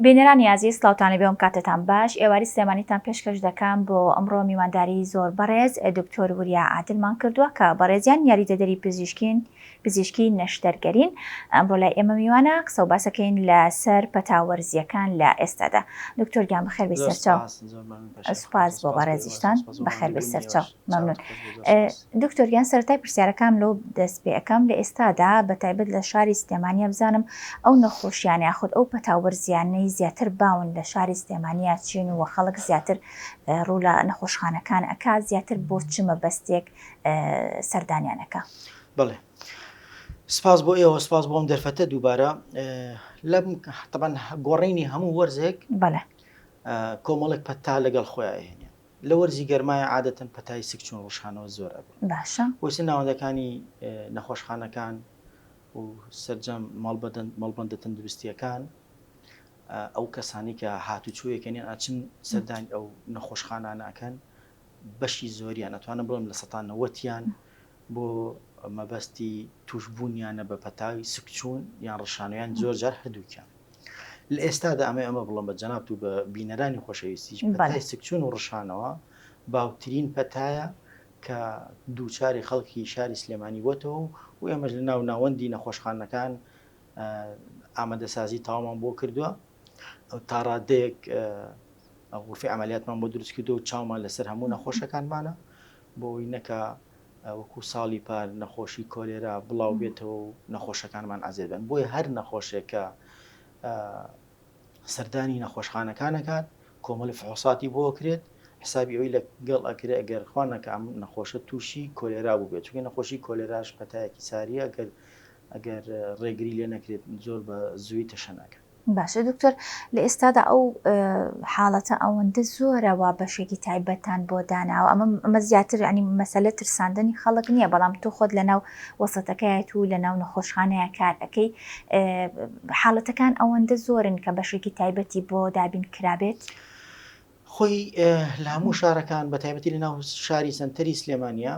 بینەرانی عزیز سڵاوتانی بێوم کاتتان باش ئێواری سلێمانیتان پێشکەش دەکەم بۆ ئەمڕۆ میوانداری زۆر بەڕێز دکتۆر وریا عادلمان کردووە کە بەڕێزیان یاریدەدەری پزیشکی نەشتەرگەرین. ئەمڕۆ لای ئێمە میوانە قسە و باسەکەین لەسەر پەتاوەرزیەکان لە ئێستادا. دکتۆرگیان بەخێر بێ سەرچاو. سوپاس بۆ بەڕێزیشتان بەخێر بێ سەرچاو. مەمنون. دکتۆرگیان سەرەتای پرسیارەکان لەو دەست پێ ئەەکەم لە ئێستادا بەتایبەت لە شاری سلێمانیە بزانم ئەو نەخۆشیانە یاخود ئەو پەتاوەرزیانەی زیاتر باون لە شاری سلێمانیا چین و خەڵک زیاتر ڕوو لە نەخۆشخانەکان ئەکا زیاتر بۆ چ مەبەستێک سەردانیانەکە؟ بڵێ سپاس بۆ ئێوە، سپاس بۆم دەرفەتە دووبارە لەم طبعاً گۆڕینی هەموو وەرزێک بەڵێ کۆمەڵێک پەتا لەگەڵ خۆیان هێنێ. لە وەرزی گەرمایە عادەتەن پەتای سکچوون ڕۆژخانەوە زۆر ئەبێ. باشە وەسی ناوەندەکانی نەخۆشخانەکان و سەرجەم مەڵبەندە تەندروستیەکان ئەو کەسانی کە هاتوچۆیەکەنیان ئاچن سەردانی ئەو نەخۆشخانانەکەن بەشی زۆریان ئەتوانە بڵم لە 90%یان بۆ مەبەستی توشبوونیانە بە پەتاوی سکچوون یان ڕەشانویان زۆر جار هەردووکیان. لە ئێستادا ئەمە بڵم بە جەناب و بە بینەرانی خۆشەویستیش پەتای سکچوون و ڕەشانەوە باوترین پەتایە کە دووچاری خەڵکی شاری سلێمانی بۆتەوە و ئێمەش لە ناوەندی نەخۆشخانەکان ئامادەسازی تاوامان بۆ کردووە. ئەو تا ڕادەیەک غورفی عملیاتمان بۆ دروست کردو و چاومان لەسەر هەموو نەخۆشەکانمانە بۆی نەکە وەکو ساڵی پار نەخۆشی کۆلێرا بڵاو بێتەوە و نەخۆشەکانمان ئازێر بن. بۆیە هەر نەخۆشێکە سەردانی نەخۆشخانەکانەکات کۆمەڵی فحوساتی بۆ کرێت حسابی ئەوەی لەگەڵ ئەکرێ ئەگەر خوانەکە ئەم نەخۆشە تووشی کۆلێرا بوو بێت، چونکە نەخۆشی کۆلێراش پەتایەکی ساریە ئەگەر ڕێگری لێ نەکرێت زۆر بە زووی تەشەناکە. باشە دکتۆر، لە ئێستادا ئەو حاڵەتە ئەوەندە زۆرەوە بەشێکی تایبەتان بۆ داناوە ئەمە زیاتر ینی مەسەلە ترساندنی خەڵک نییە، بەڵام تۆ خۆت لەناو وەسەتەکەیت و لەناو نەخۆشخانەیە کار ئەەکەی حاڵەتەکان ئەوەندە زۆرن کە بەشێکی تایبەتی بۆ دابین کرابێت. خۆی لە هەموو شارەکان بە تایبەتی لە ناو شاری سنتەری سلێمانیا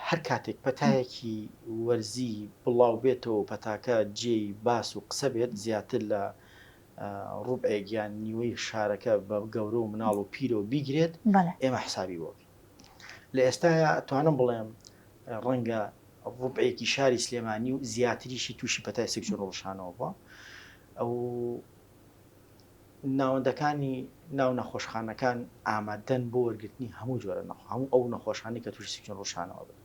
هەر کاتێک پەتایەکی وەرزی بڵاو بێتەوە پەتاکە جێی باس و قسە بێت زیاتر لە ڕوبعێکیان نیوەی شارەکە بە گەورە و مناڵ و پیرە و بیگرێت ئێمە حسابی بۆ لە ئێستاە توانم بڵێم ڕەنگە ڕوبعێکی شاری سلێمانی و زیاتریشی تووشی پەتای سکچوون ڕۆژخانەوە بووە. ئەو ناوەندەکانی ناو نەخۆشخانەکان ئامادەن بۆ وەرگرتنی هەموو جۆرە هەموو ئەو نەخۆشخانەی کە تووشی سکچوون ڕۆژخانەوە بێت.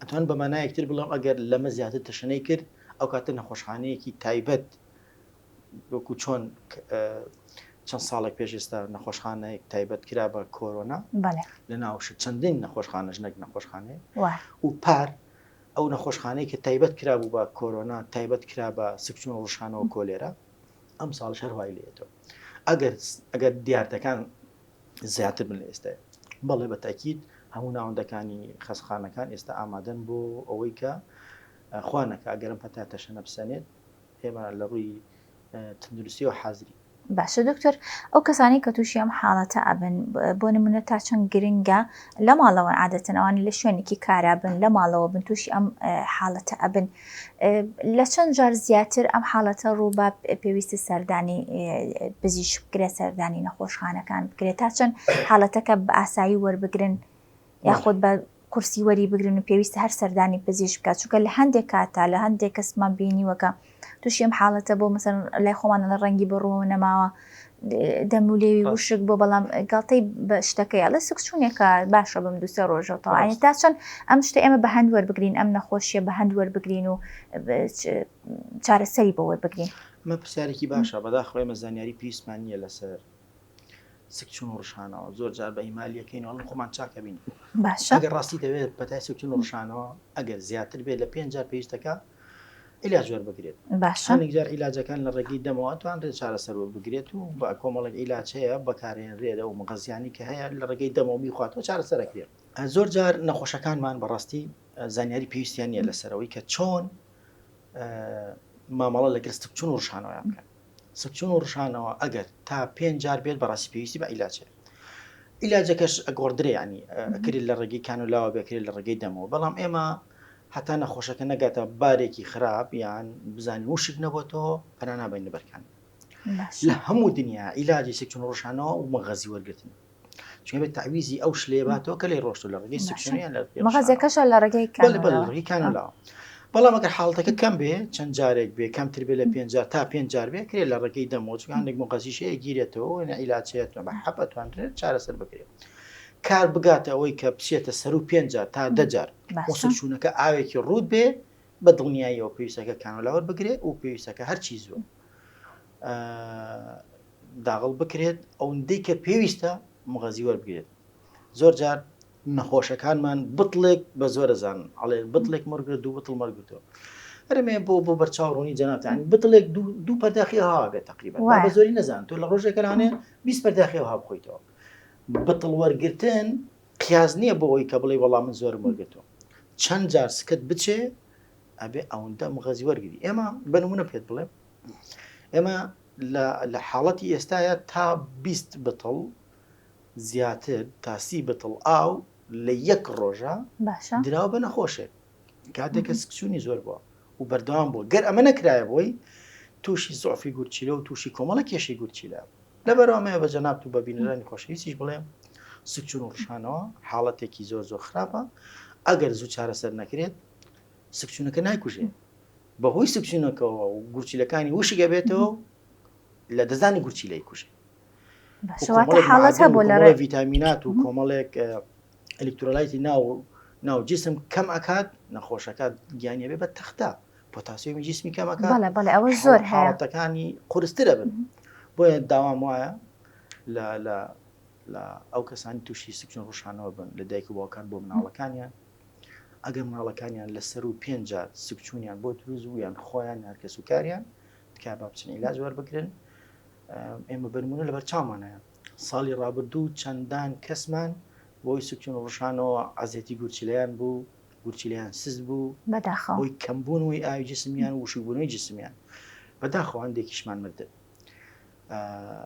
ئەتوان بە مانایەکتر بڵێم ئەگەر لەمە زیاتر تەشەنەی کرد ئەو کاتە نەخۆشخانەیەکی تایبەت وەکو چۆن چەند ساڵێک پێش ئێستا نەخۆشخانەیەک تایبەت کرا بە کۆرۆنا لە ناوش چەندین نەخۆشخانە ژنێک نەخۆشخانەیە و پار ئەو نەخۆشخانەی کە تایبەت کرا بوو بە کۆرۆنا تایبەت کرا بە سکچوون ڕۆژخانەوە کۆلێرا ئەم ساڵ هەروای لێتەوە. ئەگەر دیارەکان زیاتر بن لە ئێستا بەڵێ بە تاکید هەموو ناوەندەکانی خەسخانەکان ئێستا ئامادەن بۆ ئەوەی کە خوانەکە ئەگەرم پەتا تەشەنە بسەنێت ئێمە لە ڕووی تەندروستی و حازری. باشە دکتۆر، ئەو کەسانی کە تووشی ئەم حاڵەتە ئەبن بۆ نمونە تا چەند گرنگە لە ماڵەوە عادەتەنەوەی لە شوێنێکی کارا بن لە ماڵەوە بن تووشی ئەم حاڵەتە ئەبن لە چەند جار زیاتر ئەم حاڵەتە ڕووبا پێویستی سەردانی پزیشک بکرێت سەردانی نەخۆشخانەکان بکرێت تا چەند حاڵەتەکە بە ئاسایی وەربگرن یاخود بە کورسی وەری بگرن و پێویستە هەر سەردانی پزیشک بکات، چونکە لە هەندێک کاتا لە هەندێک کەسمان بینیوەکە تووشی ئەم حاڵەتە بۆ مەسەن لای خۆمانە لە ڕەنگی بڕۆ نەماوە دەمولێوی وشک بۆ بەڵام گاڵتەی بە شتەکەی لە سکچوونێکە باشە بم دووسە ڕۆژەوە ئەنی تا چەند ئەم شتە ئێمە بە هەند وەربگرین ئەم نەخۆشیە بە هەند وەربگرین و چارەسەری بۆ وەربگرین. مە پرسیارێکی باشە بەداخەوە ئێمە زانیاری پێویستمان نییە لەسەر سکچوون ڕۆژخانەوە زۆر جار بە ئیمالیەکەین وڵ خۆمان چاکە بین. باشە ئەگەر ڕاستی دەوێت پەتای سکچوون ڕۆژخانەوە ئەگەر زیاتر بێت لە 5 جار پێویستەکە عیلاج وەربگرێت. باشە جار عیلاجەکان لە ڕێگەی دەمەوە توانرێت چارەسەر وەربگرێت و بە کۆمەڵێک عیلاج هەیە بەکارهێنرێتە و مەغەزیانی کە هەیە لە ڕێگەی دەمەوە میخواتەوە چارەسەرەکرێت. زۆر جار نەخۆشەکانمان بەڕاستی زانیاری پێویستیان نیە لەسەرەوەی کە چۆن مامەڵە لەگەڵ سکچوون ڕۆژخانەوە بکەن. سکچوون ڕۆژخانەوە ئەگەر تا 5 جار بێت بەڕاستی پێویستی بە عیلاجێت. عیلاجەکەش ئەگۆڕدرێ ینی ئەکرێت لە ڕێگەی کانولاوە بێکرێت لە ڕێگەی دەمەوە، بەڵام ئێمە حتا نەخۆشەکە نەگاتە بارێکی خراپ یان بزانین وشک نەبووەوە پەنا نابین لەبەرکان. باش لە هەموو دنیا عیلاجی سکچۆن ڕۆژانەوە و مەغەزی وەرگرتن چون بێت تعویزی ئەو شلێباتەوە کە لێ ڕۆشت لە ڕێگەی سکچۆنیان لە مەغەزەکەشە لە ڕێگەی ڕێگەی کانەلاوە بەڵام ئەگەر حاڵەتەکە کەم بێ چەند جارێک بێ کەمتر بێ لە 5 تا 5 جار بێ کرێت لە ڕێگەی دەمۆچ هەندێک مەغەزیشەیە گیرێتەوە عیلاجێتەوە بە حەپە توانرێت چارەسەر بکرێت کار بگاتە ئەوەی کە بچێتە سەر و 5 جار تا 10 جار سکچوونەکە ئاوێکی ڕوود بێ بە دڵنیاییەوە پێویستەکە کانۆلاوە بگرێت و پێویستەکە هەرچی زۆر داغڵ بکرێت ئەوەندەی کە پێویستە مغەزی وەربگرێت زۆر جار نەخۆشەکانمان بتڵێک بە زۆرەزان ئەڵێ بتڵێک مەرگرێت دوو بتڵ مەرگتەوە هەرمێ بۆ بەرچاوڕوونی جەنابتانی بتڵێک دوو پەرداخی هەوا بێت تقریبا بە زۆری نەزان تۆ لە ڕۆژێکە لەوانێ 20 پەرداخی هەوا بخۆیتەوە بتڵ وەرگرتن قیاس نییە بۆ ئەوی کە بڵێ وەڵام من زۆرم وەرگرتەوە چەند جار سکت بچێ ئەبێ ئەوەندە مغەزی وەرگری ئێمە بەنمونە پێت بڵێم ئێمە لە حاڵەتی ئێستاە تا 20 بتڵ زیاتر تا 30 بتڵ ئاو لە یەک ڕۆژە دراوە بە نەخۆشێت کاتێکە سکچوونی زۆر بووە و بەردەوام بوو گەر ئەمە نەکرایە بۆی تووشی زۆفی گورچیلە و تووشی کۆمەڵە کێشی گورچیلە لەبەرەوەمەیە بە جەنابەت و بە بینەرانی خۆشەویستیش بڵێم سکچوون و ڕشانەوە حاڵەتێکی زۆر خراپە ئەگەر زوو چارەسەر نەکرێت سکچوونەکە نایکوژێت بەهۆی سکچوونەکەەوە و گورچیلەکانی وشیگە بێتەوە لە دەزانی گورچیلەی کوژێ حاڵەت ڤیتامینات و کۆمەڵێک ئەلکترۆلایتی ناو جسم کەم ئەکات نەخۆشەکات گیانە بێ بە تەختە پۆتاسیۆمی جسمی کەمەکە ئەوە زۆر حاڵەتەکانی قورسترە بن بۆیە داوام وایە لە ئەو کەسانی تووشی سکچۆن ڕۆژانەوە بن لە دایک و باوکان بۆ مناڵەکانیان ئەگەر مناڵەکانیان لە سەر و 5 جار سکچوونیان بۆ دروست و یان خۆیان هەرکە سوکاریان تکا با بچن عیلاج وەربگرن ئێمە بنمونە لەبەر چاومانەیە ساڵی ڕابردوو چەندان کەسمان بۆی سکچۆن ڕۆژانەوە عەزێتی گورچیلەیان بوو گورچیلیان سز بوو بۆی کەمبوونەوەی ئاوی جسمیان و وشوبوونەوەی جسمیان بەداخەوە هەندێکیشمان مردن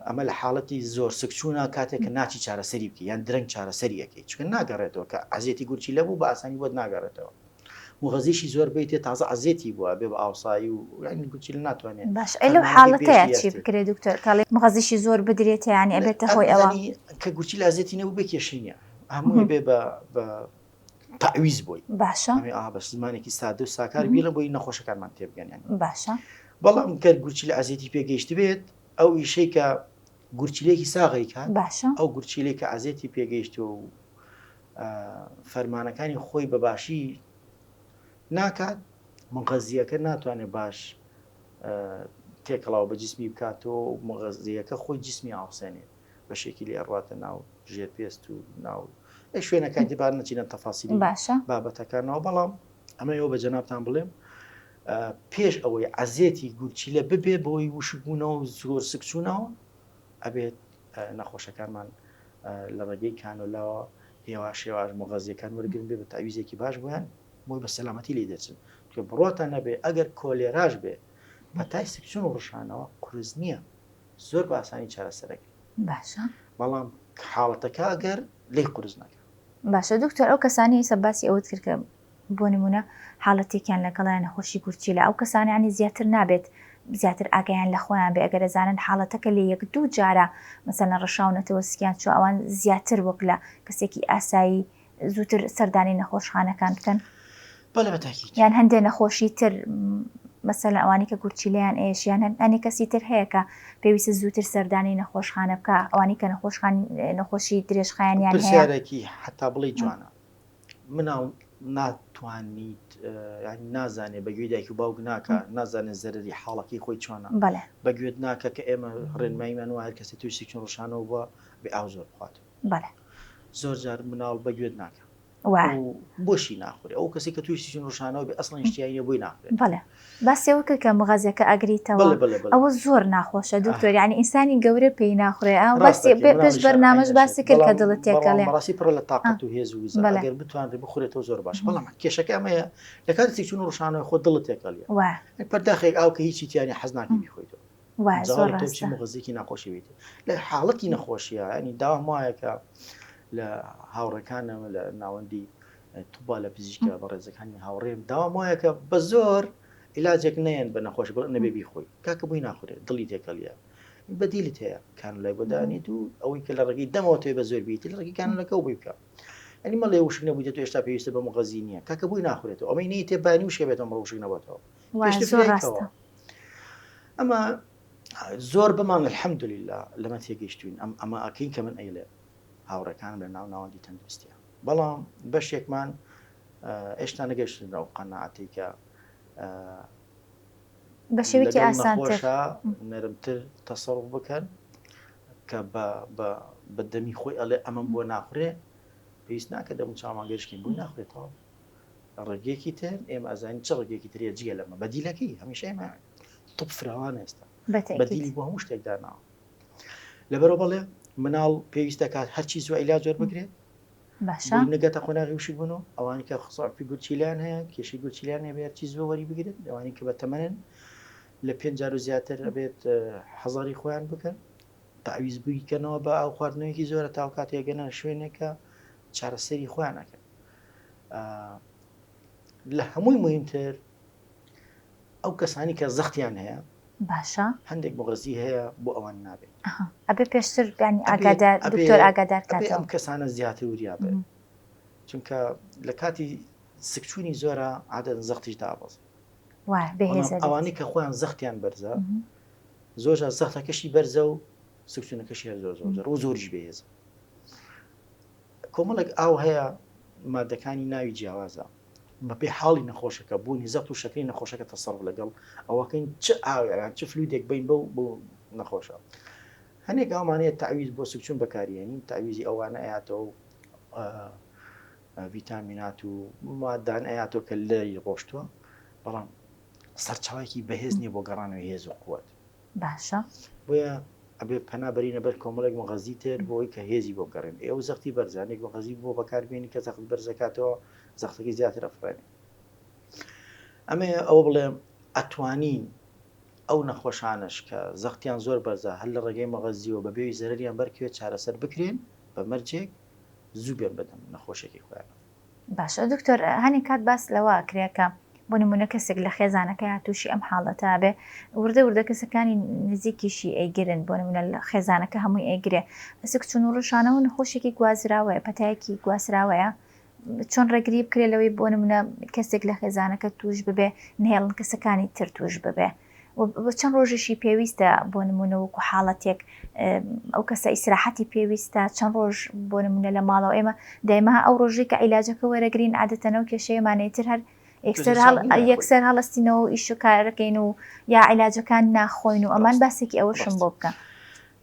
ئەمە لە حاڵەتی زۆر سکچوونە کاتێککە ناچی چارەسەری بکە یان درەنگ چارەسەری یەکەی چکە ناگەڕێتەوە کە عەزێتی گورچیلە بوو بە ئاسانی بۆت ناگەڕێتەوە مغەزیشی زۆر بێتێ تازە عەزێتی بووە بێ بە ئاوسایی و گورچیلە ناتوانێت باش ئەلو حاڵەتەیە چی بکرێت دکتۆر کاڵێ مغەزیشی زۆر بدرێت یانی ئەبێتە هۆی ئەوە کە گورچیلە عەزێتی نەبوو بە کێشەی هەمووی بێ بە تعویز بۆی باشە بە زمانێکی سادە و ساکار بیڵە بۆی نەخۆشەکانمان تێبگەنیان باشە بەڵام کە گورچیلە عەزێتی پێگەیشت بێت ئەو ئیشەی کە گورچیلێکی ساغی کات باشە ئەو گورچیلێک کە عەزێتی پێگەیشت و فەرمانەکانی خۆی بەباشی ناکات مغەزیەکە ناتوانێت باش تێکەڵاو بە جسمی بکاتەوە مغەزیەکە خۆی جسمی ئاوسێنێت بەشێکی لێ ئەڕاتە ناو ژێر پێست و ناو شوێنەکانی دیبار نەچینە تەفاسیلی بابەتەکانەوە بەڵام ئەمەوە بە جەنابتان بڵێم پێش ئەوەی عەزێتی گورچیلە ببێ بۆی وشبوونەوە زۆر سکچوونەوە ئەبێت نەخۆشەکانمان لە ڕێگەی کانۆلاوە هێوا شێواژ مغەزیەکان وەرگرن بێ بە تاویزێکی باش بۆیان بۆی بە سەلامەتی لێ دەچن کە بڕۆتان نەبێ ئەگەر کۆلێراژ بێ بەتای سکچۆن و ڕشانەوە قورس نییە زۆر بە ئاسانی چارەسەرەکە باشە بەڵام حاڵەتەکە ئەگەر لی قورس ناکە باشە دکتۆر ئەو کەسانی ئێستا باسی ئەوت کرد کە بۆ نمونە حاڵەتێکیان لەگەڵیان نەخۆشی گورچیلە ئەو کەسانیانی زیاتر نابێت زیاتر ئاگایان لە خۆیان بێ ئەگەر دەزانن حاڵەتەکە لە 1-2 جارە مەسەلەن ڕەشاونەتەوە سکیان چوە ئەوان زیاتر وەک لە کەسێکی ئاسایی زووتر سەردانی نەخۆشخانەکان بکەن بەڵێ بەتاکید یان هەندێک نەخۆشی تر مەسەلەن ئەوانی کە گورچیلەیان ئێشیان هەنێ کەسی تر هەیە کە پێویستە زووتر سەردانی نەخۆشخانە بکە ئەوانی کە نەخۆشی درێژخایانیان هەیەکی حتا بڵێ جوانە مناڵ ناتوانیت نازانێ بەگوێ دایک و باوک ناکە نازانێت زەرری حاڵەکەی خۆی چۆنە بەگوێت ناکە کە ئێمە ڕێنماییمان و هەر کەسی توی سکچۆن ڕۆژانەوە بووە بێ ئاو زۆر بخوات زۆر جار مناڵ بەگوێت ناکە بۆشی ناخورێ ئەو کەسی کە توی سکچۆن ڕۆژانەوە بێ ئەسڵ نیشتیاییە بۆی ناخورێت باسیەوە کرد کە مغەزیەکە ئەگریتەوە ئەوە زۆر ناخۆشە دکتۆر یعنی ئینسانی گەورە پێی ناخورێ باسی پێش بەرنامەش باسی کرد کە دڵت تێکەڵێ ڕاستی پڕە لە تااقەت و هێز و ئەگەر بتوانێت بخورێتەوە زۆر باش بەڵام کێشەکە ئەمەیە لە کاتی سکچۆن ڕۆژانەوە خۆ دڵت تێکەڵیە پەرداخێک ئاو کە هیچی تیانی حەز ناکەی بیخۆیتەوە مغەزیەکی ناخۆشی بێت لە حاڵەتی نەخۆشیە ینی داوام وایە کە لە هاوڕەکانەوە لە ناوەندی تووبا لە پزیشکە بە ڕێزەکانی هاوڕێم داوام وایە کە بە زۆر عیلاجێک نەیەن بە نەخۆش نەبێ بیخۆی کاکە بووی ناخورێت دڵی تێکەڵیە بەدیلت هەیە کانولای بۆ دانیت و ئەوەی کە لە ڕێگەی دەمەوە تۆی بە زۆر بیتی لە ڕێگەی کانولەکە و بکە ئەنی مەڵێ وشک نەبوویت تو هێشتا پێویستە بە مغەزی نییە کاکە بووی ناخورێتەوە ئەمەی نەی تێبانی وشکە بێتەوە مەڵ وشک نەبێتەوە زۆر ڕاستە ئەمە زۆر بمان الحەمدولله لەمە تێگەیشتوین ئەمە ئەکەین کە من ئەیلێ هاوڕەکانم لە ناو ناوەندی تەندروستیە بەڵام بەشێکمان ئێشتا نەگەشتن ئەو قەناعەتی کە بە شێوەیەکی ئاسانتر نەرمتر تەسەڕوف بکەن کە بە دەمی خۆی ئەڵێ ئەمەم بۆ ناخورێ پێویست ناکە دەم چامان گەشتین بووی ناخورێتەوە ڕێگەیەکی تر ئێمە ئازانی چ ڕێگەیەکی ترێ جگە لەمە بەدیلەکەی هەمیشە ئێمە توپ فراوان ئێستا بەدیلی بۆ هەموو شتێک داناوە لەبەرەوە بەڵێ مناڵ پێویستە کات هەرچی زۆ عیلاج زۆر بگرێت باشە نەگەتە قۆناغی وشک بوونەوە ئەوانی کە خساپی گوچیلیان هەیە کێشی گوچیلیان هەیە بێت چی زۆ وەری بگرێت ئەوانی کە بەتەمەنن لە 5 جار و زیاتر ئەبێت حەزاری خۆیان بکەن تعویز بوویکەنەوە بە ئەو خواردنەوەیکی زۆرە تاو کاتێگەنە شوێنێکە چارەسەری خۆیانەکەن لە هەمووی مهمتر ئەو کەسانی کە زەختیان هەیە باشە هەندێک مغەزی هەیە بۆ ئەوان نابێت ئەبێ پێشتر ینی ئاگادار دکتۆر ئاگادار کاتێ ئەم کەسانە زیاتر وریابێت چونکە لە کاتی سکچوونی زۆرە عادەن زەختیش دابەز ئەوانەی کە خۆیان زەختیان بەرزە زۆر زەختەکەشی بەرزە و سکچوونەکەشی هەر زۆر و زۆریش بەهێزە کۆمەڵێک ئاو هەیە مادەکانی ناوی جیاوازە بەپێ حاڵی نەخۆشەکە بوونی زەخت و شەکری نەخۆشەکە تەسەڕف لەگەڵ ئەوەکەین چ ئاویان چ فلویدێک بین بۆ نەخۆشە هەنێک ئەومانەیە تعویز بۆ سکچوون بەکارێنین تعویزی ئەوانە ئەیاتەوە ڤیتامینات و مادان ئەیاتۆ کە لەی ڕۆشتووە بەڵام سەرچاوێکی بەهێز نییە بۆ گەڕانەوەی هێز و قووەت باشە بۆیە ئەبێ پەنابەرینە بەر کۆمەڵێک مەغەزی تر بۆی کە هێزی بۆ گەڕێن ئێوە زەختی بەرزانێک مەغەزی بۆ بەکاربیێنی کە زەخت بەرزەکاتەوە زەختەکەی زیاتر ئەفرێنێ ئەمێ ئەوە بڵێ ئەتوانین ئەو نەخۆشانش کە زەختیان زۆر بەرزە هەر لە ڕێگەی مەغەزیەوە بە بێوی زەرریان بەرکوێت چارەسەر بکرێن بە مەرجێک زوو بێن بەدەم نەخۆشێکی خۆیان باشە دکتۆر هەنی کات باس لەوە کرێکە بۆ نمونە کەسێک لە خێزانەکە تووشی ئەم حاڵەتە بێ وردە کەسەکانی نزیکیشی ئەیگرن بۆ نمونە لە خێزانەکە هەمووی ئەیگرێ سکچون و ڕشانەوە نەخۆشێکی گوازراوەیە پەتایەکی گواسراوەیە چۆن ڕێگری بکرێت لەوەی بۆ نمونە کەسێک لە خێزانەکە توش ببێ نهێڵن کەسەکانی تر توش ببێ چەند ڕۆژێکی پێویستە بۆ نمونە وەکو حاڵەتێک ئەو کەسە ئیسراحەتی پێویستە چەند ڕۆژ بۆ نمونە لە ماڵەوە ئێمە دایما ئەو ڕۆژێک کە عیلاجەکە وەرەگرین عادەتەنەوە کێشەیەمانەی تر هەر یەکسەر هەڵستینەوە و ئیش و کارەکەین و یا عیلاجەکان ناخۆین و ئەمان باسێکی ئەوەشم بۆ بکە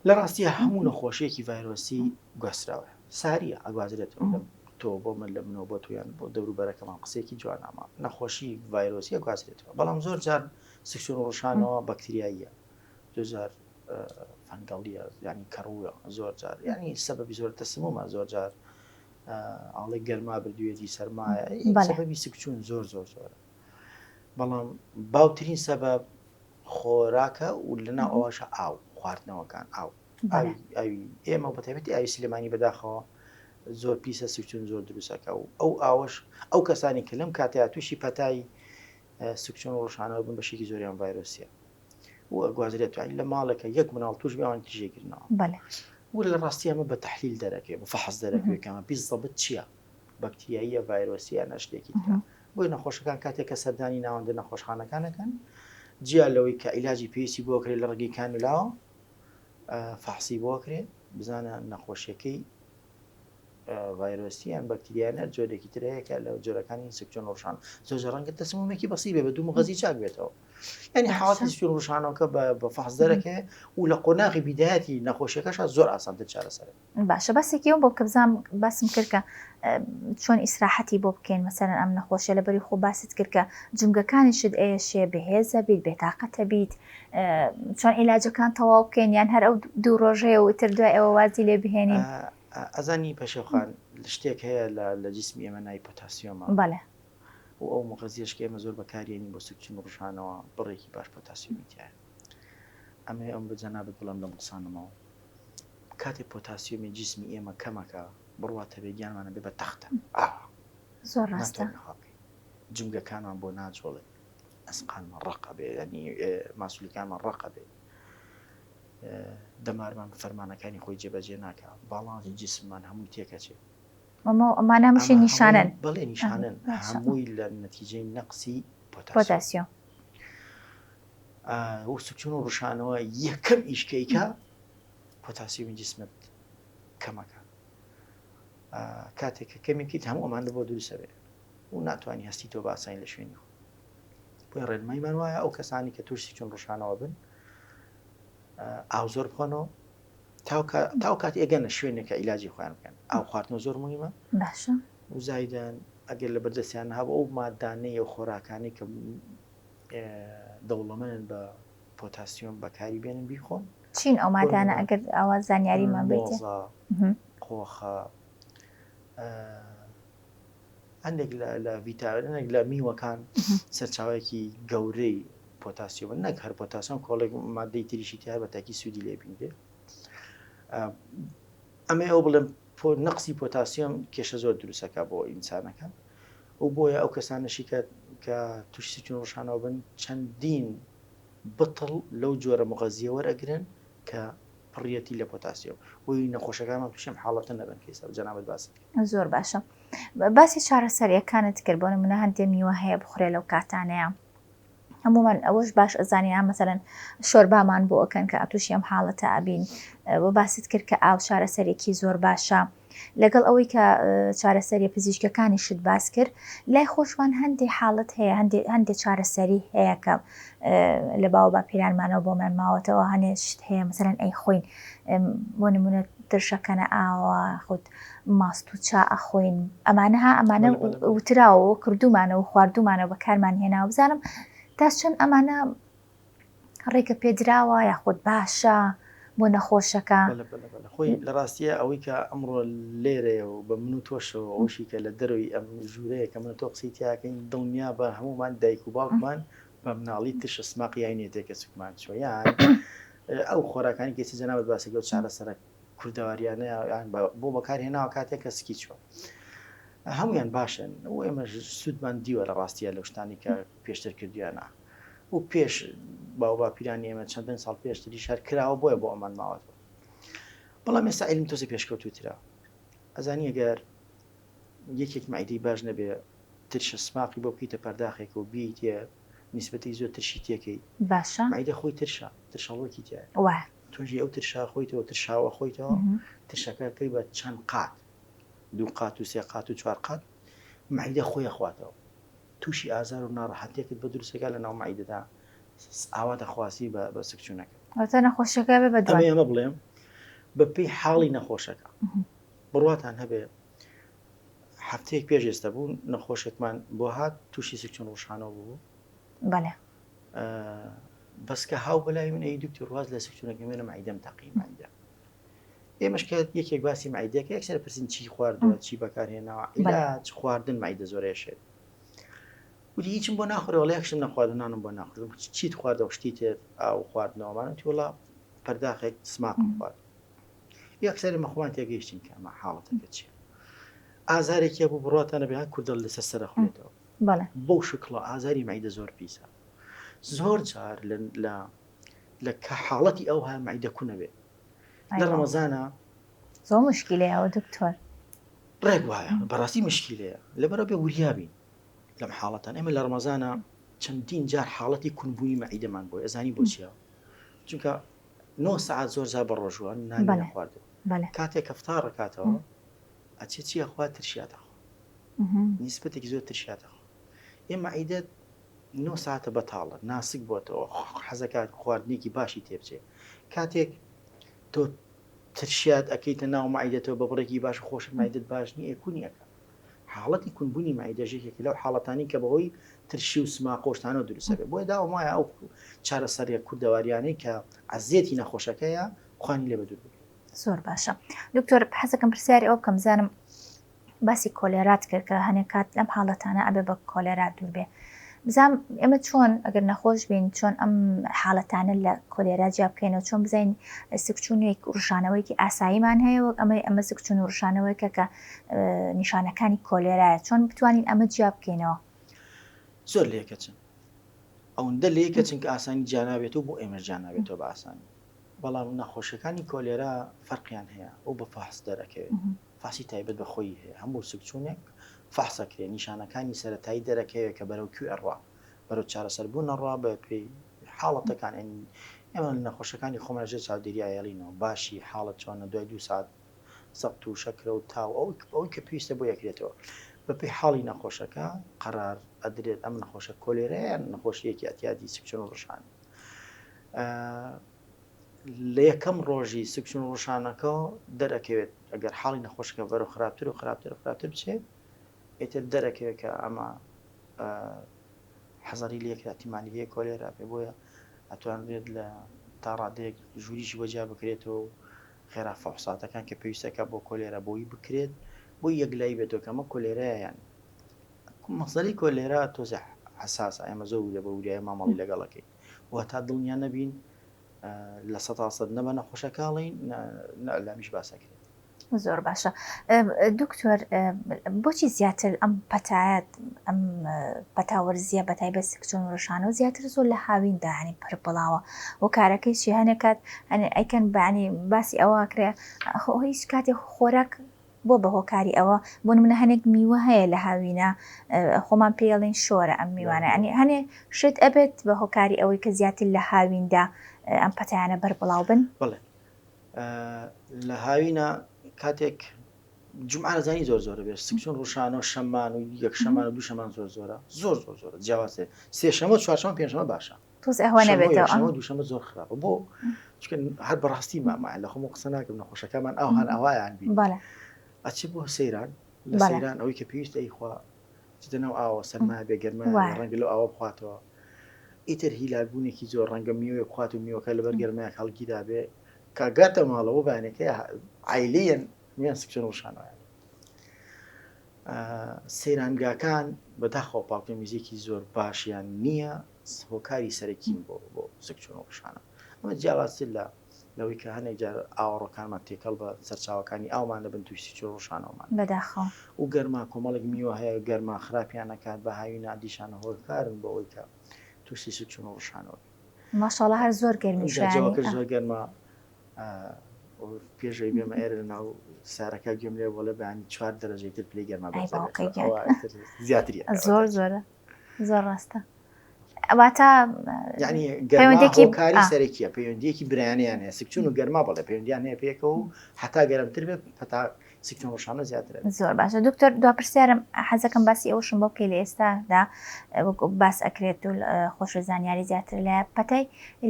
لە ڕاستی هەموو نەخۆشیەکی ڤایرۆسی گواستراوە ساریە ئەگوازرێتەوە تۆ بۆ من لە منەوە بۆ تویان بۆ دەوروبەرەکەمان قسێکی جواناما نەخۆشی ڤایرۆسیە گوازرێتەوە بەڵام زۆر جار سکشن و ڕشانەوە بەکتریاییە زۆر فەنگەڵیە ینی کەڕووە زۆر جار ینی سەبەبی زۆر تەسمومە زۆر جار ئاڵێ گەرما بردوێتی سەرمایە سەبەبی سکچوون زۆر زۆرە بەڵام باوترین سەبەب خۆراکە و لەنا ئەوەشە ئاو خواردنەوەکان ئاو ئێمە بەتایبەتی ئاوی سلێمانی بەداخەوە زۆر پیسە سکچوون زۆر دروستەکە و ئەو ئاوەش ئەو کەسانی کە لەم کاتەیە تووشی پەتای سکچۆن و ڕۆژانەوە بن بەشێکی زۆریان ڤایرۆسیە و ئەگوازرێت توانین لە ماڵەکە یەک مناڵ توش بێوان تیژێگرنەوە و لە ڕاستی ئەمە بە تەحلیل دەرەکەی بە فەحز دەرەکەوێکەمە بیزەبت چییە بەکتریاییە ڤایرۆسیە نەشتێکی بۆی نەخۆشەکان کاتێک کە سەردانی ناوەندە نەخۆشخانەکانەکەن جیا لەوەی کە عیلاجی پێویستی بۆ کرێت لە ڕێگەی کانولاوە فەحسی بۆ کرێت بزانە نەخۆشیەکەی ڤایرۆسیان بەکتریانە جۆرێکی ترەیەکە لە جۆرەکانی سکچۆن ڕۆژان زۆر ڕەنگە دەسمومێکی بەسی بێ بە دوو مغەزی چاک بێتەوە ینی حاڵەتی سکچۆن ڕۆژانەوەکە بە فەحز دەرەکەوێ و لە قۆناغی بیدایەتی نەخۆشیەکەشە زۆر ئاسانتر چارەسەر باشە بەسێکیەوە بۆ کە بزانم باسم کرد کە چۆن ئیسراحەتی بۆ بکەین مەسەرەن ئەم نەخۆشیە لەبەری خۆ باست کرد کە جونگەکانیشت ئێشێ بەهێزە بیت بێتاقەتە بیت چۆن عیلاجەکان تەواو بکەین یان هەر ئەو دوو ڕۆژەیە و تر دوای ئەوە وازی لێ بهێنین ئەزانی پەشێوخان شتێک هەیە لە جسمی ئێمە نای پۆتاسیۆمە بەڵێ و ئەو مغەزیەشکە ئێمە زۆر بەکارێنین بۆ سکچن ڕژانەوە بڕێکی باش پۆتاسیۆمی تایە ئەمێ ئەم بەجەنابەت بڵم لەم قسانمەوە کاتێک پۆتاسیۆمی جسمی ئێمە کەمەکە بڕواتە بێ گیانمانە بێ بە تەختە زۆر ڕاستە جنگەکانمان بۆ ناجۆڵێ ئەسقانمان ڕقە بێ ینی ماسوولەکانمان ڕقە بێ دەمارمان فەرمانەکانی خۆی جێبەجێ ناکە باڵانسی جسممان هەمووی تێکەچێت ئەمانە هەمووشی نیشانەن بەڵێ نیشانن هەمووی لە نەتیجەی نەقسی پۆتاسیۆم و سوکچون و ڕشانەوە یەکەم ئیشکەیکە پۆتاسیۆمی جسمت کەمەکە کاتێک کە کەمێکیت هەموو ئەمانە بۆ دروستە بێت و ناتوانانی هەستی تۆ باسانی لە شوێنی خۆ بۆی ڕێنمایمان وایە ئەو کەسانی کە تووشی چۆن ڕشانەوە بن ئاو زۆر بخۆنەوە تاو کات ئێگەنە شوێنێکە عیلاجی خۆیان بکەن ئاو خواردنەوە زۆر مهمە باشە و زایدەن ئەگەر لە بەردەستیان هەبوو ئەو مادانەی و خۆراکانی کە دەوڵەمەن بە پۆتاسیۆم بەکاری بێنن بیخۆن چین ئەو مادانە ئەگەر ئەوە زانیاریمان بیت قۆخە هەندێک لە ڤیتامینێک لە میوەکان سەرچاوەیەکی گەورەی پۆتاسیۆم نەک هەر پۆتاسیۆم کۆڵێک مادەی تریشی تیار بە تاکی سوودی لێبینێ ئەمە ئەو بڵێم نەقسی پۆتاسیۆم کێشە زۆر دروستەکە بۆ ئینسانەکە و بۆیە ئەو کەسانەشی کە تووشی چون ڕشانەوە بن چەندین بتڵ لەو جۆرە مغەزیە وەرەگرن کە پڕیەتی لە پۆتاسیۆم بۆی نەخۆشەکانمان تووشم حاڵەتە نەبن کەیسە جەنابەت باس زۆر باشە باسی چارەسەریەکانت کرد بۆ نمونە هەندێک میوە هەیە بخورێ لەو کاتانەیە هەمومان ئەوەش باش ئەزانیان مەسەلەن شۆربامان بۆ ئەکەن کە ئەتووشی ئەم حاڵەتە ئەبین بۆ باست کرد کە ئاو چارەسەرێکی زۆر باشە لەگەڵ ئەوەی کە چارەسەری پزیشکەکانی شت باس کرد لای خۆشمان هەندێک حاڵەت هەیە هەندێک چارەسەری هەیە کە لە باو باپیرانمانەوە بۆمان ماوەتەوە هەنێ شت هەیە مەسەلەن ئەی خۆین بۆ نمونە ترشەکەنە ئاوە خودت ماست و چا ئەخۆین ئەمانە وتراوە کردومانە و خواردومانە بە کارمان هێنا و بزانم تا چەند ئەمانە ڕێکە پێدراوە یاخود باشە بۆ نەخۆشەکە خۆی لە ڕاستیە ئەوەی کە ئەمڕۆ لێرەیە و بە من و تۆشەوە ئەوشی کە لە دەروی ئەم ژوورەیە کە منە تۆ قسەی تیاکەین دڵنیا بە هەمومان دایک و باوکمان بە مناڵی تشە سماقی یاینێتێکە سوکمان چۆیان ئەو خۆراکانی کەسی جەنابەت باسەکە و چارەسەرە کوردەواریانەیان بۆ بەکارهێناوە کاتێک کە سکی چوە هەمویان باشن و ئێمە سوودمان دیوە لە ڕاستیە لەو شتانی کە پێشتر کردیانە و پێش باو باپیرانی ئێمە چەندین ساڵ پێشتری شار کراوە بۆیە بۆ ئەمان ماوەتەوە بەڵام ئێستا عیلم تۆزی پێشکەوتوترا ئەزانی ئەگەر یەکێک مەعیدەی باش نەبێ ترشە سماقی بۆ بکەیتە پەرداخێک و بیتێ نیسبەتی زۆر ترشی تێکەی باشە مەعیدە خۆی ترشەڵۆکی تایە تۆژی ئەو ترشا خۆیتەوە ترشاوە خۆیتەوە ترشەکەکەی بە چەند قات 2 قات و 3 قات و 4 قات مەعیدە خۆی خواتەوە تووشی ئازار و ناڕەحەتێکت بە دروستەکە لە ناو مەعیدەدا ئاوا دەخواسی بە سکچوونەکە ئەوتە نەخۆشەکە بێ بە دوای ئەمە بڵێم بە پێی حاڵی نەخۆشەکە بڕواتان هەبێ هەفتەیەک پێش ئێستا بوو نەخۆشێکمان بۆ هات تووشی سکچوون ڕۆژانەوە بوو بەڵێ بەسکە هاو بەلای من ئەی دوکتۆر واز لە سکچوونەکە مێنە مەعیدەم تەقی مەعیدە ئێمەش کە یەکێک باسی مەعیدەکە یەکسەر پرسین چی خواردووە چی بەکارهێناوە عیلاج خواردن مەعیدە زۆرێشێت ولی هیچم بۆ ناخۆرە وڵای یەکشم نەخواردنانم بۆ ناخۆردم چیت خواردەوە شتی تر ئاو خواردنەوەمانە وڵا پەرداخێک سماقم خوارد یەکسەر مەخۆمان تێگەیشتین کە ئەمە حاڵەتەکە چییە ئازارێکیە بوو بڕاتانە بێ کوردەڵ لەسەر سەرە خوێتەوە بەو شکڵە ئازاری مەعیدە زۆر پیسە زۆر جار لە کە حاڵەتی ئەو ها مەعیدە کوونە بێت لە ڕەمەزانە زۆر مشکلەیەوە دکتۆر ڕێک وایە بەڕاستی مشکلەیە لەبەرەوە بێ وریابین لەم حاڵەتان ئێمە لە ڕەمەزانە چەندین جار حاڵەتی کونبوونی مەعیدەمان بۆی ئەزانی بۆ چیە چونکە 9 ساعت زۆر زار بە ڕۆژوان نانی خواردن کاتێک ئەفطار ڕکاتەوە ئەچێ چیە خوات ترشیاتەخۆ نیسبەتێکی زۆر ترشیاتەخۆ ئێمە عیدەت 9 ساعتە بەتاڵە ناسک بۆتەوە حەزەکات خواردنێکی باشی تێبچێ کاتێک تۆ ترشیات ئەەکەیتە ناو مەعیدەتەوە بە بڕێکی باش خۆش مەعیدەت باش نییە کونیەکە حاڵەتی کونبوونی مەعیدەژێکێکی لەو حاڵەتانی کە بەهۆی ترشی و سماقۆشتانەوە دروستە بێت بۆیە داوام وایە ئەو چارەسەریە کوردەواریانەی کە عەزیەتی نەخۆشەکەیە خوانی لێ بەدوور بێت زۆر باشە دکتۆر حەزەکەم پرسیاری ئەو بکەم بزانم باسی کۆلێرات کرد کە هەنێک کات لەم حاڵەتانە ئەبێ بە کۆلێرات دوور بێ بزانم ئێمە چۆن ئەگەر نەخۆش بین چۆن ئەم حاڵەتانە لە کۆلێرا جیا بکەینەوە چۆن بزین سکچوونێک ڕشانەوەیکی ئاساییمان هەیە وەک ئەمە سکچوون و ڕشانەوەیکە کە نیشانەکانی کۆلێرایە چۆن بتوانین ئەمە جیا بکەینەوە زۆر لێکەچن ئەوەندە لێکەچن کە ئاسانی جیاناوێتەوە بۆ ئێمە جیاناوێتەوە بە ئاسانی بەڵام نەخۆشیەکانی کۆلێرا فەرقیان هەیە ئەو بە فاحس دەرەکەوێت فاسی تایبەت بەخۆی هەیە هەموو سکچوونێک فحسەکرێ نیشانەکانی سەرەتایی دەرەکەوێت کە بەرەو کوێ ئەڕوا بەرەو چارەسەربوون نەڕوا بە پێی حاڵەتەکان ئێمە نەخۆشەکانی خۆمەژێ چاودێریایەڵینەوە باشی حاڵەت چۆنە دوای 2 ساعت سەقت و شەکرە و تاو ئەوی کە پێویستە بۆ یەکرێتەوە بەپی حاڵی نەخۆشەکە قەرار ئەدرێت ئەم نەخۆشە کۆلێرەیە نەخۆشیەکی ئەتیادی سکچن و ڕشان لە یەکەم ڕۆژی سکچن و ڕشانەکە دەرەکەوێت ئەگەر حاڵی نەخۆشەکە بەرەو خراپتر و خراپتر بچێت ئێتر دەرەکەوێت کە ئەمە حەزەری لەکراتیمانی هەیە کۆلێرا پێ بۆیە ئەتوانرێت لە تا ڕادەیەک ژووریشی وەجیا بکرێتەوە خێرا فەحساتەکان کە پێویستەکە بۆ کۆلێرا بۆی بکرێت بۆ یەکلایی بێتەوە کە ئەمە کۆلێرایان مەسەلەی کۆلێرا تۆزە حساسە ئێمە زۆر لە بە وریای مامەڵی لەگەڵەکەی و تا دڵنیان نەبین لە 100% نەبە نەخۆشەکاڵین نەلامیش باسەکرێت. زۆر باشە دکتۆر بۆچی زیاتر ئەم پەتایەت ئەم پەتاوەرزیە بەتایبەت سکچۆن و ڕەشانەوە زیاتر زۆر لە هاویندا هەنی پڕ بڵاوە و کارەکەیشی هەنێکات ئەیکەن بەعنی باسی ئەوەکرێ هیچ کاتێک خۆراک بۆ بە هۆکاری ئەوە بۆ نمونە هەنێک میوە هەیە لە هاوینە خۆمان پێڵین شۆرە ئەم میوانە ئەنی هەنێ شت ئەبێت بە هۆکاری ئەوەی کە زیاتر لە هاویندا ئەم پەتایانە بەربڵاو بن. بڵێ لە هاوینە کاتێک جمعە زانی زۆر بێت سکچۆن ڕۆژانە و شەمان و یەک شەمان و دوو شەمان زۆر جیاوازێ سێ شەمە چوارشەمە پێنجشەمە باشە تۆز ئەوە نەبێتەوە دووشەمە زۆر خراپە بۆ چکە هەر بەڕاستی مامایە لە خۆم قسە ناکەم نەخۆشەکەمان ئەو هەن ئەوایان بین ئەچی بۆ سەیران لە سەیران ئەوەی کە پێویست ئەیخوا چدەنەوە ئاوە سەرما بێگەرمە ڕەنگە لەو ئاوە بخواتەوە ئیتر هیلاگوونێکی زۆر ڕەنگە میوەیە بخوات و میوەکە لەبەر گەرمەیە هەڵگیرا بێ کاگاتە ماڵەوە بانەکەی عیلەیەن میان سکچۆن ڕۆژانەوە سەیرانگاکان بەداخەوە پاڵتەمیزێکی زۆر باشیان نییە هۆکاری سەرەکیم بۆ سکچۆن ڕۆژانە ئەمە جیاوازتر لەوەی کە هەنێک جار ئاوەڕەکانمان تێکەڵ بە سەرچاوەکانی ئاومان دەبن توی سکچۆن ڕۆژانەوەمان بەداخەوە و گەرما کۆمەڵێک میوە هەیە گەرما خراپیان نەکات بە هاوینە دیشانە هۆکارن بۆ ئەوەی کە تووشی سکچۆن ڕۆژانەوە ماشاءڵڵا هەر زۆر گەرمیشیانی زۆر گەرما پێشەوەی بێمە ئێرە لە ناو سارەکە گوێم لێ وەڵە بەانی 4 دەرەجەی تر پلەی گەرما زیاتری زۆر ڕاستە ئەواتە یعنی گەرمەکەی کاری سەرەکیە پەیوەندیەکی برایانیان هەیە سکچۆن و گەرما بەڵێ پەیوەندیان هەیە پێکەوە و هەتا گەرمتر بێت پەتا سکچۆن ڕۆژانە زیاترە. زۆر باشە دکتۆر دوپرسیارم حەزەکەم باسی ئەوشم بۆ بکەی لە ئێستادا باس ئەکرێت و خۆش زانیاری زیاتر لە پەتای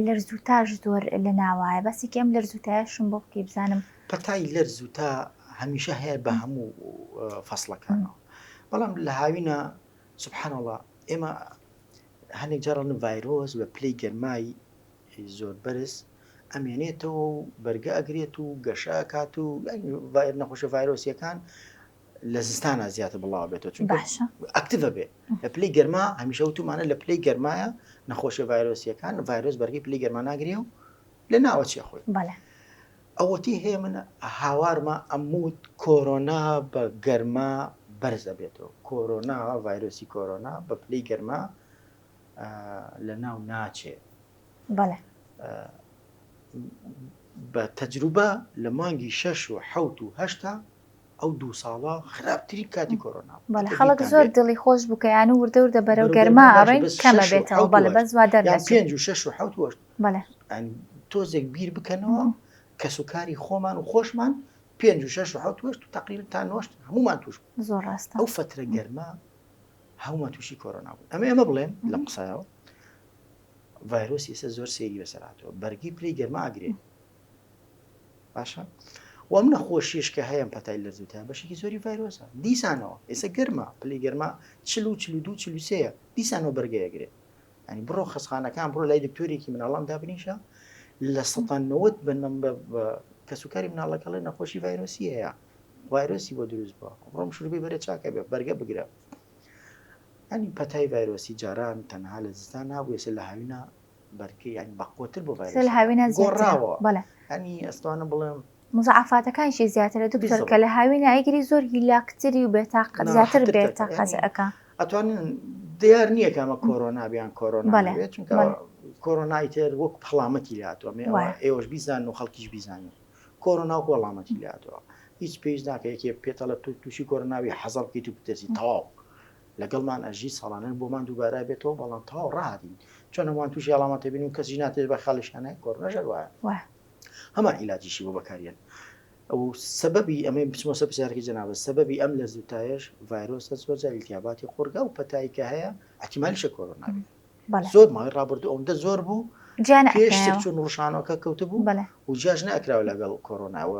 لەرزوتاش زۆر لە ناوایە باسێکی ئەم لەرزوتایشم بۆ بکەی بزانم. پەتای لەرزوتا هەمیشە هەیە بە هەموو فەسڵەکانەوە بەڵام لە هاوینە سوبحانەڵڵا ئێمە هەنێک جارڕن ڤایرۆس بە پلەی گەرمای زۆر بەرز ئەمێنێتەوە و بەرگە ئەگرێت و گەشەکات و نەخۆشە ڤایرۆسیەکان لە زستانە زیاتر بڵاو بێتەوە چون ئەکتیڤە بێ لە پلەی گەرما هەمیشە وتمانە لە پلەی گەرمایە نەخۆشە ڤایرۆسیەکان ڤایرۆس بەرگی پلەی گەرما ناگرێ و لە ناوە چیە خۆی ئەوەتی هەیە من هاوارمە ئەموت کۆرۆنا بە گەرما بەرزە بێتەوە کۆرۆنا ڤایرۆسی کۆرۆنا بە پلەی گەرما لە ناو ناچێ بە تەجروبە لە مانگی 6 و 7 و 8 ئەو 2 ساڵە خراپترین کاتی کۆرۆنا خەڵک زۆر دڵی خۆش بکەیان و وردە بەرەو گەرما ئەڕێن کەمە بێتەوە بەڵێ بە زوادەر 5 و 6 و 7 تۆزێک بیر بکەنەوە کە سوکاری خۆمان و خۆشمان 5 و 6 و 7 و تقریبا تا 9 هەمومان توش زۆر ڕاستە ئەو فترە گەرما هەمومان تووشی کۆرۆنا بوو ئەمە بڵێن لە قسایەوە ڤایرۆسی ئێستا زۆر سێری بەسەرهاتەوە بەرگی پلەی گەرما ئەگرێ باشە و ئەم نەخۆشیش کە هەیە پەتای لەرزوتە بەشێکی زۆری ڤایرۆسە دیسانەوە ئێستا گەرما پلەی گەرما 42 43 دیسانەوە بەرگەیەگرێت ینی بڕۆ خەسخانەکان بڕۆ لای دکتۆرێکی مناڵان دابنیشە لە 190 بە کەسوکاری مناڵەکەڵێ نەخۆشی ڤایرۆسی هەیە ڤایرۆسی بۆ دروست بووە ڕۆم شروعی بەرە چاکە بێ بەرگە بگرە ینی پەتای ڤایرۆسی جاران تەنها لە زستان نابوو ێستا لە هاوینە بەرگی ینی بەقوتر بۆ ڤایرۆس لە هاوینە گۆڕاوە ینی ئەستوانە بڵێم مزعفاتەکانشی زیاترە دکتۆر کە لە هاوینە ئەیگری زۆر هیلاکتری و بێتاقەت زیاتر بێتە قەزەکە ئەتوانن دیار نییە کە ئەمە کۆرۆنا بیان کۆرۆنا بێت چونکە کۆرۆنای تر وەک هەڵامەتی لاتوە ئێوەش بیزان و خەڵکیش بیزانین کۆرۆنا و وەڵامەتی لاتەوە هیچ پێویست ناکە یەکێ پێتەڵە تووشی کۆرۆناوی حەزڵ بکەیت و بترسی تەواو لەگەڵمان ئەژی ساڵانن بۆمان دووبارە بێتەوە بەڵام تاو ڕادین چۆن هەمان تووشی هەڵامەتە بین و کەسی ناتێت بە خاڵشانە کۆرۆنا ژەر وایە هەمان عیلاجیشی بۆ بەکارێن ئەو سببی ئەمە بچمۆسە پرسیارەکەی جەنابەت سببی ئەم لە زووتایش ڤایرۆسە زۆرجار ئیلتیاباتی قورگە و پەتایی کە هەیە احتیمالیشە کۆرۆنا زۆر ماوەی ڕابردوو ئەوەندە زۆر بوو پێش چون ڕۆژانەکە کەوتە بوو و جیاژ نەکراوە لەگەڵ کۆرۆناوە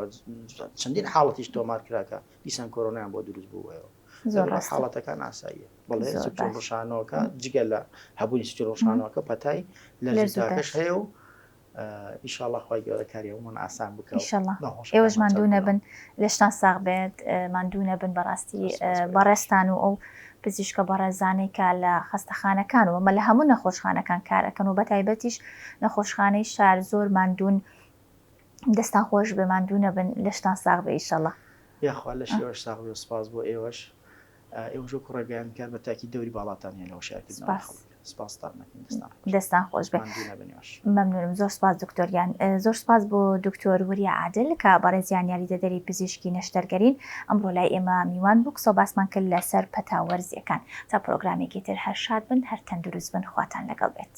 چەندین حاڵەتیش تۆمار کراکە دیسان کۆرۆنایان بۆ دروست بووەوە زۆر حاڵەتەکان ئاساییە بەڵێ ڕۆژانەوەکە جگە لە هەبوونی سوچ ڕۆژانەوەکە پەتای لە زووتاکەش هەیە و ئیشاڵڵا خی گەورە کاریەوەمان ئاسان بکە ئێوەش ماندوو نەبن لەشتان ساغ بێت ماندوو نەبن بەڕاستی بەڕێستان و ئەو پزیشکە بەڕێزانەی کە لە خەستەخانەکان و ئەمە لە هەموو نەخۆشخانەکان کارەکەن و بەتایبەتیش نەخۆشخانەی شار زۆر ماندوون دەستان خۆش بێ ماندوو نەبن لەشتان ساغ بێ ئیشەڵڵا یاخوا لە شێوەش ساغ بێ سپاس بۆ ئێوەش ئێوەش ڕێگەیان کار بە تاکی دەوری باڵاتان هێنەوە شارکردنەوە دەستان خۆش بێ مەمنونم زۆر سپاس دکتۆریان زۆر سپاس بۆ دکتۆر وریە عادل کە بەڕێزیان یاریدەدەری پزیشکی نەشتەرگەرین ئەمڕۆ لای ئێمە میوان بوو قسە باسمان کرد لەسەر پەتاوەرزیەکان تا پرۆگرامێکی تر هەر شاد بن هەر تەندروست بن خواتان لەگەڵ بێت.